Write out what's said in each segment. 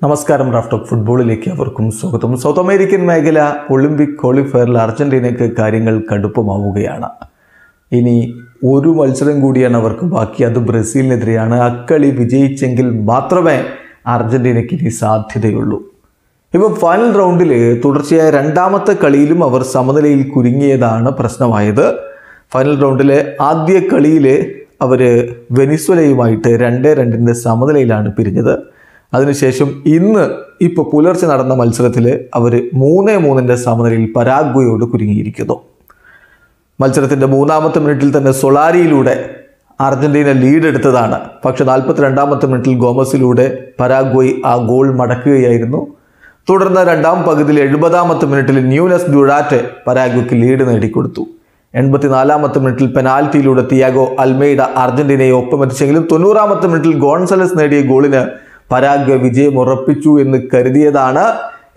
നമസ്കാരം. Raf talk ഫുട്ബോളിലേക്ക് അവർക്കും സ്വാഗതം. സൗത്ത് അമേരിക്കൻ മേഖല ഒളിമ്പിക് ക്വാളിഫയറിൽ അർജന്റീനയ്ക്ക് കാര്യങ്ങൾ കടുപ്പമാവുകയാണ്. ഇനി ഒരു മത്സരം കൂടിയാണ് അവർക്ക് ബാക്കി. അത് ബ്രസീലിനെതിരെയാണ്. അക്കളി വിജയിച്ചെങ്കിൽ മാത്രമേ അർജന്റീനയ്ക്ക് ഇനി സാധ്യതയുള്ളൂ. ഇപ്പം ഫൈനൽ റൗണ്ടിൽ തുടർച്ചയായ രണ്ടാമത്തെ കളിയിലും അവർ സമനിലയിൽ കുരുങ്ങിയതാണ് പ്രശ്നമായത്. ഫൈനൽ റൗണ്ടിലെ ആദ്യ കളിയിൽ അവർ വെനിസ്വലയുമായിട്ട് 2-2 സമനിലയിലാണ് പിരിഞ്ഞത്. അതിനുശേഷം ഇപ്പോൾ പുലർച്ചെ നടന്ന മത്സരത്തിൽ അവർ 3-3 സമനിലയിൽ പരാഗ്വയോട് കുരുങ്ങിയിരിക്കുന്നു. മത്സരത്തിൻ്റെ 3-ാമത്തെ മിനിറ്റിൽ തന്നെ സൊളാരിയിലൂടെ അർജന്റീന ലീഡ് എടുത്തതാണ്. പക്ഷെ 42-ാമത്തെ മിനിറ്റിൽ ഗോമസിലൂടെ പരാഗ്വയ് ആ ഗോൾ മടക്കുകയായിരുന്നു. തുടർന്ന് രണ്ടാം പകുതിയിൽ 70-ാമത്തെ മിനിറ്റിൽ ന്യൂനസ് ഡുറാറ്റെ പരാഗ്വയ്ക്ക് ലീഡ് നേടിക്കൊടുത്തു. 84-ാമത്തെ മിനിറ്റിൽ പെനാൽറ്റിയിലൂടെ തിയാഗോ അൽമെയ്ഡ അർജന്റീനയെ ഒപ്പമെത്തിച്ചെങ്കിലും 90-ാമത്തെ മിനിറ്റിൽ ഗോൺസലസ് നേടിയ ഗോളിന് പരാഗ്വ വിജയം ഉറപ്പിച്ചു എന്ന് കരുതിയതാണ്.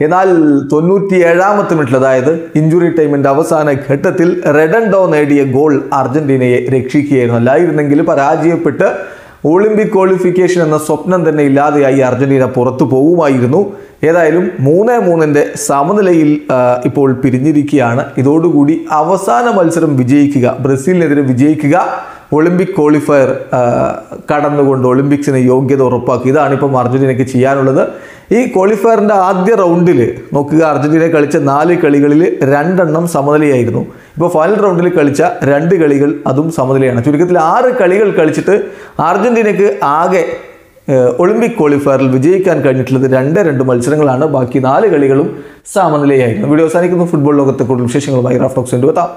എന്നാൽ 97-ാമത്തെ മിനിറ്റിൽ, അതായത് ഇഞ്ചുറി ടൈമിൻ്റെ അവസാന ഘട്ടത്തിൽ റെഡൻഡോ നേടിയ ഗോൾ അർജന്റീനയെ രക്ഷിക്കുകയായിരുന്നു. അല്ലായിരുന്നെങ്കിൽ പരാജയപ്പെട്ട് ഒളിമ്പിക് ക്വാളിഫിക്കേഷൻ എന്ന സ്വപ്നം തന്നെ ഇല്ലാതെയായി അർജന്റീന പുറത്തു പോകുമായിരുന്നു. ഏതായാലും 3-3 സമനിലയിൽ ഇപ്പോൾ പിരിഞ്ഞിരിക്കുകയാണ്. ഇതോടുകൂടി അവസാന മത്സരം വിജയിക്കുക, ബ്രസീലിനെതിരെ വിജയിക്കുക, ഒളിമ്പിക് ക്വാളിഫയർ കടന്നുകൊണ്ട് ഒളിമ്പിക്സിന് യോഗ്യത ഉറപ്പാക്കി. ഇതാണിപ്പം അർജന്റീനയ്ക്ക് ചെയ്യാനുള്ളത്. ഈ ക്വാളിഫയറിൻ്റെ ആദ്യ റൗണ്ടിൽ നോക്കുക, അർജന്റീന കളിച്ച 4 കളികളിൽ 2 സമനിലയായിരുന്നു. ഇപ്പോൾ ഫൈനൽ റൗണ്ടിൽ കളിച്ച 2 കളികൾ അതും സമനിലയാണ്. ചുരുക്കത്തിൽ 6 കളികൾ കളിച്ചിട്ട് അർജന്റീനയ്ക്ക് ആകെ ഒളിമ്പിക് ക്വാളിഫയറിൽ വിജയിക്കാൻ കഴിഞ്ഞിട്ടുള്ളത് 2 മത്സരങ്ങളാണ്. ബാക്കി 4 കളികളും സമനിലയായിരുന്നു. വീഡിയോ അവസാനിക്കുന്നു. ഫുട്ബോൾ ലോകത്തെ കൂടുതൽ വിശേഷങ്ങളുമായി റാഫ് ടോക്സ് എത്താം.